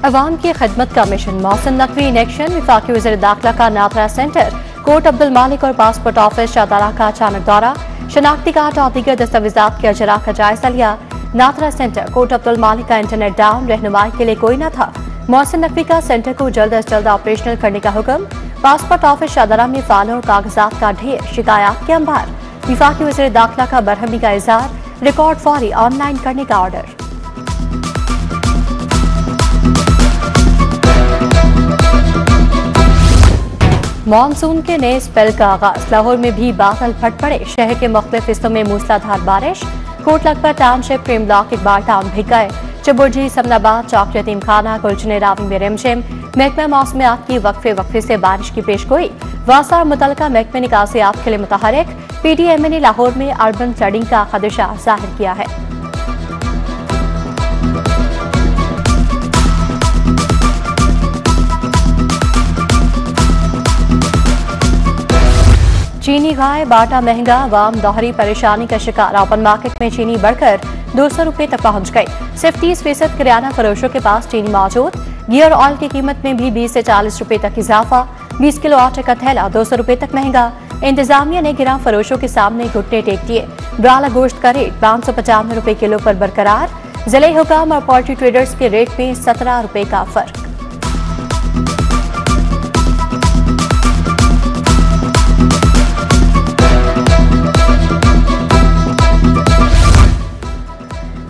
अवाम की खिदमत का mission Mohsin Naqvi in action. वफाकी वज़ीर दाखिला का नाथरा सेंटर, कोर्ट अब्दुल मालिक और पासपोर्ट ऑफिस शाहदारा का अचानक दौरा। शनाख्ती कार्ड और दीगर दस्तावेजात के अजरा का जायजा लिया। नाथरा सेंटर, कोर्ट अब्दुल मालिक का इंटरनेट डाउन, रहनुमाई के लिए कोई न था। मोहसिन नकवी का सेंटर को जल्द अज जल्द ऑपरेशनल करने का हुक्म। पासपोर्ट ऑफिस शाहदारा में फाइलों और कागजात का ढेर, शिकायत के अंबार। वफाकी वज़ीर दाखिला का बरहमी का इजहार, रिकॉर्ड फौरी ऑनलाइन करने का ऑर्डर। मानसून के नए स्पेल का आगाज, लाहौर में भी बादल फट पड़े। शहर के मुख्तलिफ हिस्सों में मूसलाधार बारिश। कोट लखपत टाउनशिप, प्रेम ब्लॉक, इकबाल टाउन भीग गए। चबुर्जी, समनाबाद, चौक यतीम खाना, गुलचने रावी में रिमझिम। महकमा मौसमियात की वक्फे से बारिश की पेशगोई। वासा और मुतलका महकमे निकासियात के लिए मुतहरिक। PDMA ने लाहौर में अर्बन फ्लडिंग का खदशा जाहिर किया है। चीनी गाय बाटा महंगा, आवाम दोहरी परेशानी का शिकार। ओपन मार्केट में चीनी बढ़कर 200 रुपए तक पहुंच गई। सिर्फ 30% किराना फरोशों के पास चीनी मौजूद। गियर ऑयल की कीमत में भी 20 से 40 रुपए तक इजाफा। 20 किलो आटे का थैला 200 रुपए तक महंगा। इंतजामिया ने गिरा फरोशों के सामने घुटने टेक दिए। ब्राला गोश्त का रेट 595 रुपए किलो पर बरकरार। जिले हुकाम और पोल्ट्री ट्रेडर्स के रेट में 17 रुपए का फर्क।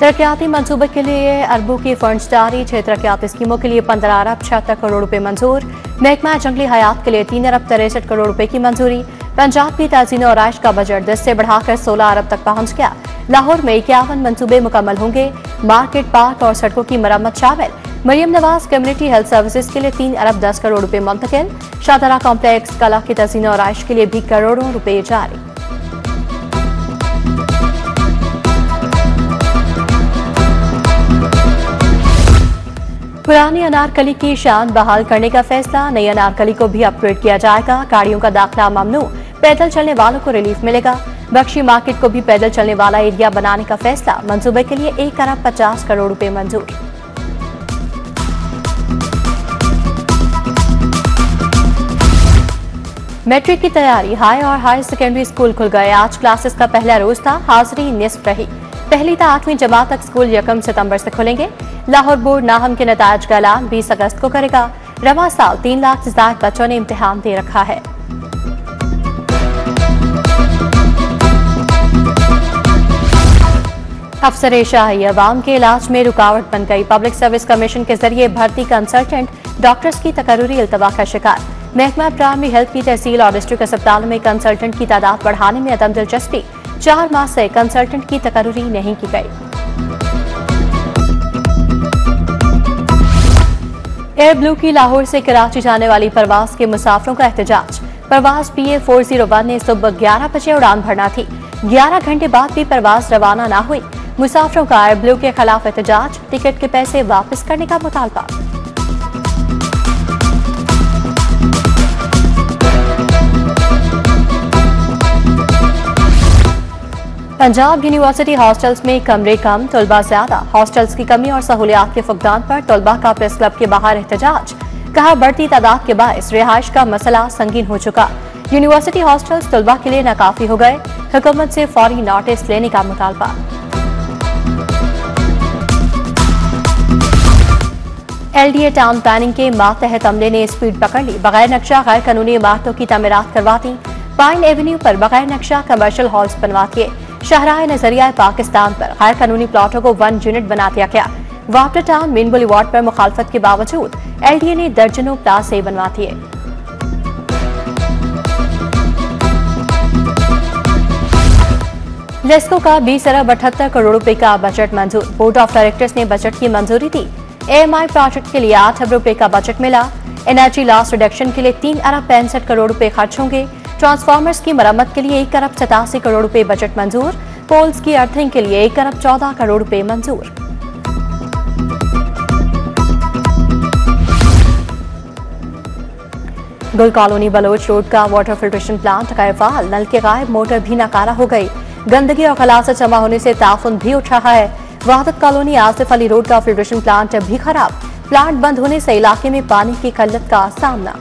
तरक्याती मंसूबे के लिए अरबों की फंड्स जारी। 6 तरक्याती स्कीमों के लिए 15 अरब 76 करोड़ रुपए मंजूर। महकमा जंगली हयात के लिए 3 अरब 63 करोड़ रुपए की मंजूरी। पंजाब की तज़ीन और आइश का बजट 10 से बढ़ाकर 16 अरब तक पहुंच गया। लाहौर में 51 मंसूबे मुकम्मल होंगे। मार्केट, पार्क और सड़कों की मरम्मत शामिल। Maryam Nawaz community health services के लिए 3 अरब 10 करोड़ रुपए मुंतकिल। शाहदारा कॉम्प्लेक्स, कला की तज़ीन और आइश के लिए भी करोड़ों रुपए जारी। पुरानी अनारकली की शान बहाल करने का फैसला। नई अनारकली को भी अपग्रेड किया जाएगा। गाड़ियों का दाखिला ममनू, पैदल चलने वालों को रिलीफ मिलेगा। बख्शी मार्केट को भी पैदल चलने वाला एरिया बनाने का फैसला। मंसूबे के लिए 1 अरब 50 करोड़ रुपए मंजूर। मैट्रिक की तैयारी, हाई और हायर सेकेंडरी स्कूल खुल गए। आज क्लासेस का पहला रोज था, हाजिरी निस्फ रही। पहली से 8वीं जमात तक स्कूल 1 सितंबर से खुलेंगे। लाहौर बोर्ड नाहम के नतायज का ऐलान 20 अगस्त को करेगा। रवां साल 3 लाख से ज्यादा बच्चों ने इम्तिहान दे रखा है। अफसर शाही अवाम के इलाज में रुकावट बन गई। पब्लिक सर्विस कमीशन के जरिए भर्ती कंसल्टेंट डॉक्टर्स की तकर्रुरी इल्तवा का शिकार। महकमा प्राइमरी हेल्थ की तहसील और डिस्ट्रिक्ट अस्पतालों में कंसल्टेंट की तादाद बढ़ाने में अदम दिलचस्पी। 4 माह से कंसल्टेंट की तकर्रुरी नहीं की गई। एयर ब्लू की लाहौर से कराची जाने वाली परवाज के मुसाफिरों का एहतजाज। परवाज PA 401 ने सुबह 11 बजे उड़ान भरना थी। 11 घंटे बाद भी परवाज रवाना न हुई। मुसाफिरों का एयर ब्लू के खिलाफ एहतजाज। टिकट के पैसे वापस करने का मुतालबा। पंजाब यूनिवर्सिटी हॉस्टल्स में कमरे कम, तलबा ज्यादा। हॉस्टल्स की कमी और सहूलियात के फुकदान पर तलबा का प्रेस क्लब के बाहर एहतजाज। कहा, बढ़ती तादाद के बायस रिहाइश का मसला संगीन हो चुका। यूनिवर्सिटी हॉस्टल्स तलबा के लिए नाकाफी हो गए। हुकूमत से फौरी नोटिस लेने का मुतालबा। LDA टाउन प्लानिंग के मातहत अमले ने स्पीड पकड़ ली। बगैर नक्शा गैर कानूनी इमारतों की तामीरात करवाती। पाइन एवेन्यू पर बगैर नक्शा कमर्शियल हॉल्स बनवा दिए। शाहराह नजरिया पाकिस्तान पर गैर कानूनी प्लॉटों को 1 यूनिट बना दिया गया। वाटर टाउन मेन बुलेवार्ड पर मुखालफत के बावजूद LDA ने दर्जनों क्लास A बनवा दिए। लेस्को का 20 अरब 78 करोड़ रुपए का बजट मंजूर। बोर्ड ऑफ डायरेक्टर्स ने बजट की मंजूरी दी। AMI प्रोजेक्ट के लिए 8 अरब रुपए का बजट मिला। एनर्जी लॉस रिडक्शन के लिए 3 अरब 65 करोड़ रुपए खर्च होंगे। ट्रांसफार्मर्स की मरम्मत के लिए 1 अरब 87 करोड़ रुपए बजट मंजूर। पोल्स की अर्थिंग के लिए 1 अरब 14 करोड़ रुपए मंजूर। गुल कॉलोनी बलोच रोड का वाटर फिल्ट्रेशन प्लांट गैरफाल। नल के गायब, मोटर भी नाकारा हो गई। गंदगी और खलासत जमा होने से ताफुन भी उठ रहा है। वहादत कॉलोनी आसिफ अली रोड का फिल्ट्रेशन प्लांट भी खराब। प्लांट बंद होने से इलाके में पानी की किल्लत का सामना।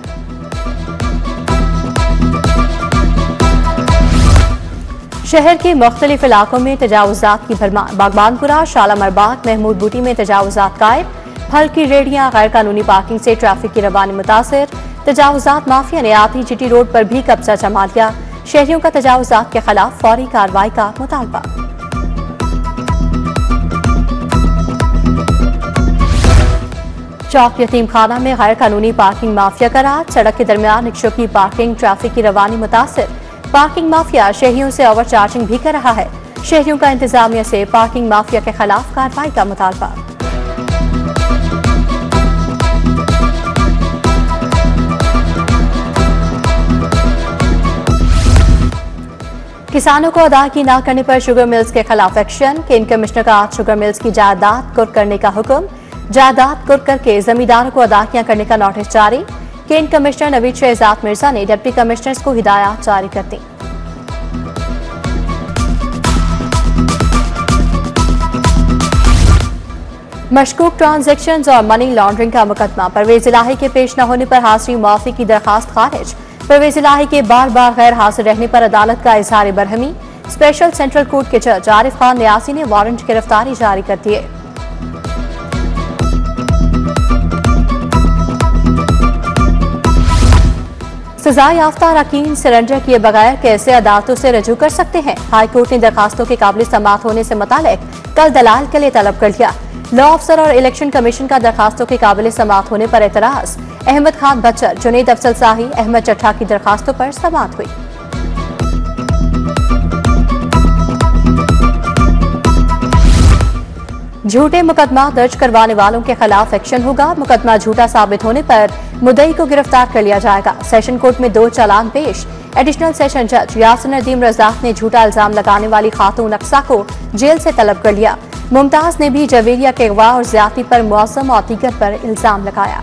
शहर के मुख्तलिफ इलाकों में तजावुजात की भरमार। बागबानपुरा, शालामार बाग, महमूद बूटी में तजावुजात गायब। फल की रेहड़ियां, गैर कानूनी पार्किंग से ट्रैफिक की रवानी मुतासिर। तजावुजात माफिया ने आती जीटी रोड पर भी कब्जा जमा लिया। शहरियों का तजावुजात के खिलाफ फौरी कार्रवाई का मुतालबा। चौक यतीम खाना में गैर कानूनी पार्किंग माफिया का राज। सड़क के दरमियान रिक्शों की पार्किंग, ट्रैफिक की रवानी मुतासिर। पार्किंग माफिया शहरियों से ओवर चार्जिंग भी कर रहा है। शहरियों का इंतजामिया से पार्किंग माफिया के खिलाफ कार्रवाई का मुतालबा। किसानों को अदायगी न करने पर शुगर मिल्स के खिलाफ एक्शन। केन कमिश्नर का आज शुगर मिल्स की जायदाद कुर्क करने का हुक्म। जायदाद कुर्क करके जमींदारों को अदायगियां करने का नोटिस जारी। केन कमिश्नर नवीद शहजाद मिर्जा ने डिप्टी कमिश्नर्स को हिदायत जारी कर दी। मशकूक ट्रांजैक्शंस और मनी लॉन्ड्रिंग का मुकदमा। परवेज इलाही के पेश न होने पर हाजिरी मुआफी की दरखास्त खारिज। परवेज इलाही के बार बार गैर हाजिर रहने पर अदालत का इजहार बरहमी। स्पेशल सेंट्रल कोर्ट के जज आरिफ खान न्यासी ने वारंट गिरफ्तारी जारी कर दिए। सजा याफ्ता अरकान सरेंडर किए बगैर कैसे अदालतों से रजू कर सकते हैं। हाईकोर्ट ने दरखास्तों के काबिल समाअत होने से मुतालिक कल दलाल के लिए तलब कर लिया। लॉ अफसर और इलेक्शन कमीशन का दरखास्तों के काबिल समाअत होने पर एतराज। अहमद खान बच्चर, जुनैद अफजल शाही, अहमद चट्ठा की दरखास्तों पर समाअत हुई। झूठे मुकदमा दर्ज करवाने वालों के खिलाफ एक्शन होगा। मुकदमा झूठा साबित होने पर मुद्दई को गिरफ्तार कर लिया जाएगा। सेशन कोर्ट में 2 चालान पेश। एडिशनल सेशन जज यासिर नदीम रज़ाक ने झूठा इल्जाम लगाने वाली खातून अक्सा को जेल से तलब कर लिया। मुमताज ने भी जवेरिया के अगवा और ज्यादती पर मुअज़्ज़म और दीगर पर इल्जाम लगाया।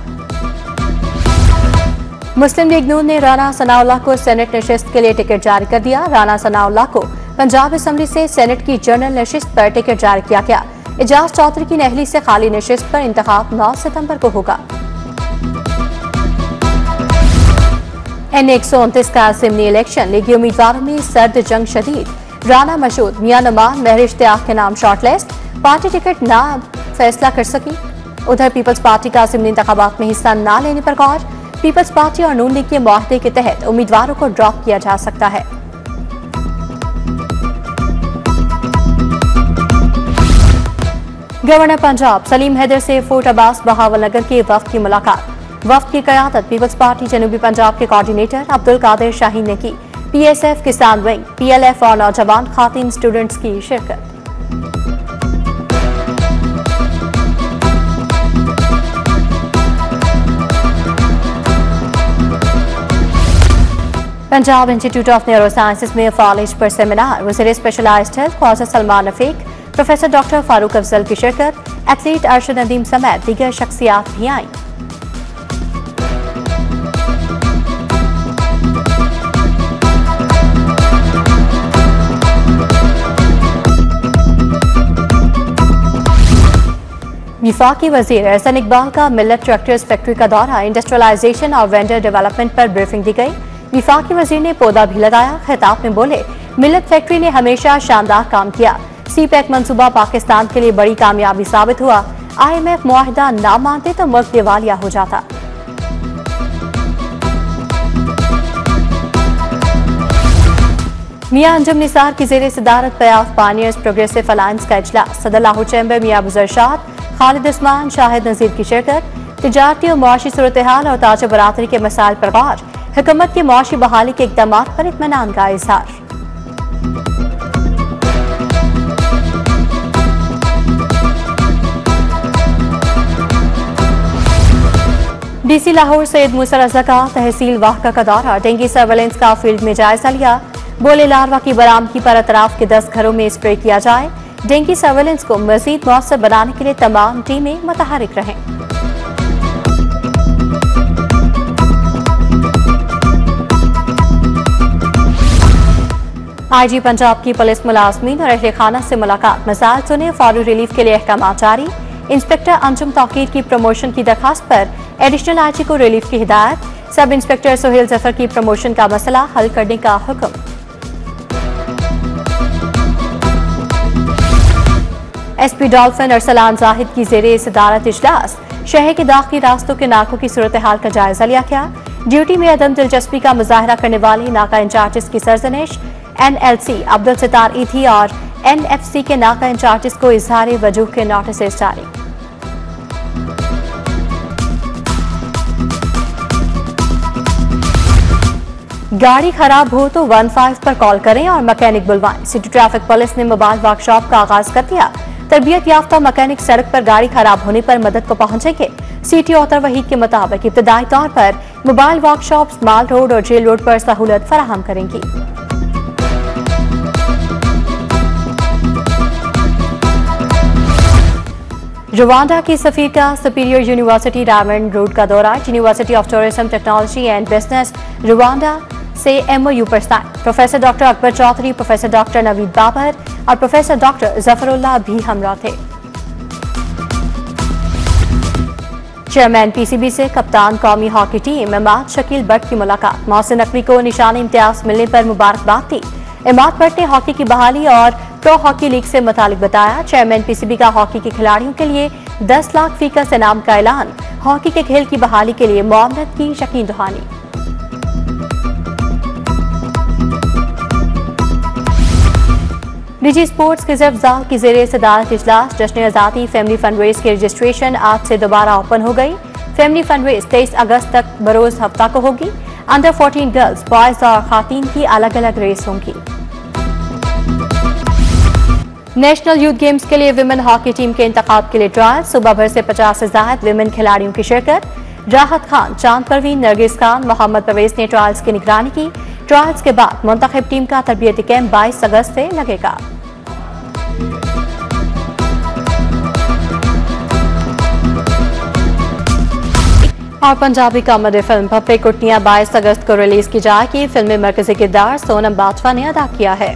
मुस्लिम लीग नून ने राना सनाउल्लाह को सेनेट नशिस्त के लिए टिकट जारी कर दिया। राना सनाउल्लाह को पंजाब असम्बली से सेनेट की जनरल नशिस्त पर टिकट जारी किया गया। एजाज चौधरी की नहली से खाली नशिस्त पर इंतखाब 9 सितंबर को होगा। N129 का असेंबली इलेक्शन। लीगी उम्मीदवारों में सर्द जंग शदीद। राना मशहूद, मियां नुमान, महर इश्तियाक के नाम शॉर्टलिस्ट। पार्टी टिकट ना फैसला कर सकी। उधर पीपल्स पार्टी का असेंबली इंतखाबात में हिस्सा न लेने पर गौर। पीपल्स पार्टी और नून लीग के मुआहदे के तहत उम्मीदवारों को ड्रॉप किया जा सकता है। गवर्नर पंजाब सलीम हैदर से फोर्ट अब्बास बहावलनगर के वफ्द की मुलाकात। वफ्द की क़यादत पीपल्स पार्टी जनूबी पंजाब के कोऑर्डिनेटर अब्दुल कादिर शाहीन ने की। PSF किसान विंग, PLF और नौजवान खातिन स्टूडेंट्स की शिरकत। Punjab institute of neuro sciences में कॉलेज पर सेमिनार। वज़ीर specialised health Khawaja Salman Rafique, professor doctor Farooq Afzal की शिरकत। एथलीट अरशद नदीम समेत दीगर शख्सियात भी आईं। वफाकी वजीर एहसन इकबाल का मिल्लत ट्रैक्टर्स फैक्ट्री का दौरा। इंडस्ट्रियलाइजेशन और वेंडर डेवलपमेंट पर ब्रीफिंग दी गई। वफाकी वजीर ने पौधा भी लगाया। खिताब में बोले, मिल्लत फैक्ट्री ने हमेशा शानदार काम किया। CPEC मंसूबा पाकिस्तान के लिए बड़ी कामयाबी साबित हुआ। IMF मुआहिदा ना मानते तो मुल्क दिवालिया हो जाता। मियां अंजुम निसार की जेर सदारत पयाफ पानियर्स प्रोग्रेसिव अलायंस का इजलास। सदर लाहौर चैम्बर मियां अबू जरशाद, खालिद उस्मान, शाहिद नजीर की शिरकत। तिजारती और मुआशी सूरत हाल और ताज बरादरी के मसाइल पर गौर। हुकूमत की मुआशी बहाली के इक़दामात पर इत्मीनान का इजहार। DC लाहौर सैयद मूसा रज़ा का तहसील वाहका का दौरा। डेंगू सर्वेलेंस का फील्ड में जायजा लिया। बोले लार्वा की बरामदगी पर अतराफ के 10 घरों में स्प्रे किया जाए। डेंगू सर्वेलेंस को मजीद मौसर बनाने के लिए तमाम टीमें मुतहरिक रहें। IG पंजाब की पुलिस मुलाजमीन और अहले खाना से मुलाकात। मसाइल सुने, फौरी रिलीफ के लिए अहकाम जारी। इंस्पेक्टर अंजुम तौकीर की प्रमोशन की दरखास्त पर एडिशनल आईजी को रिलीफ की हिदायत। सब इंस्पेक्टर सोहेल जफर की प्रमोशन का मसला हल करने का हुक्म। एसपी डॉल्फिन अरसलान जाहिद की जेरे सदारत इजलास शहर के दाखिली रास्तों के नाकों की सूरत हाल का जायजा लिया गया। ड्यूटी में अदम दिलचस्पी का मुजाहरा करने वाले नाका इंचार्जिस की सरजनिश। NLC अब्दुल सितार ईथी और NFC के नाका इंचार्जिस को इजहार वजूह के नोटिस जारी। गाड़ी खराब हो तो 15 पर कॉल करें और मैकेनिक बुलवाएं। सिटी ट्रैफिक पुलिस ने मोबाइल वर्कशॉप का आगाज कर दिया। तरबियत याफ्ता मैकेनिक सड़क पर गाड़ी खराब होने पर मदद को पहुंचेंगे। सिटी ऑथर वहीद के मुताबिक इब्तदाई तौर पर मोबाइल वर्कशॉप्स माल रोड और जेल रोड पर सहूलत फराहम करेंगी। रवांडा की सफीर का सुपीरियर यूनिवर्सिटी डायमंड रोड का दौरा। University of tourism technology and business Rwanda से MOU पर sign. Professor doctor Akbar Chaudhry, professor doctor Naveed Babar और प्रोफेसर डॉक्टर जफरुल्लाह भी हमरा थे। चेयरमैन PCB से कप्तान कौमी हॉकी टीम इमाद शकील भट्ट की मुलाकात। मोहसिन नकवी को निशानी इम्तियाज मिलने पर मुबारकबाद दी। इमाद भट्ट ने हॉकी की बहाली और प्रो हॉकी लीग से मुतालिक बताया। चेयरमैन PCB का हॉकी के खिलाड़ियों के लिए 10 लाख फी का इनाम का ऐलान। हॉकी के खेल की बहाली के लिए मुआवनत की यकीन दहानी। निजी स्पोर्ट्स के अफजाल की जेरे सदारत इजलास। जश्न आज़ादी फैमिली फंडरेज की रजिस्ट्रेशन आज से दोबारा ओपन हो गई। फैमिली फंडरेज 23 अगस्त तक बरोज हफ्ता को होगी। अंडर 14 गर्ल्स, बॉयज और खातीन की अलग अलग रेस होंगी। नेशनल यूथ गेम्स के लिए विमेन हॉकी टीम के इंतखाब के लिए ट्रायल। सुबह भर से 50 से ज्यादा विमेन खिलाड़ियों की शिरकत। राहत खान, चांद परवीन, नरगिस खान, मोहम्मद परवेज ने ट्रायल्स की निगरानी की। ट्रायल्स के बाद मुंतखब टीम का तरबियती कैंप 22 अगस्त से लगेगा। और पंजाबी कॉमेडी फिल्म पप्पे कुट्टियां 22 अगस्त को रिलीज की जाएगी। फिल्म में मरकजी किरदार सोनम बाजवा ने अदा किया है।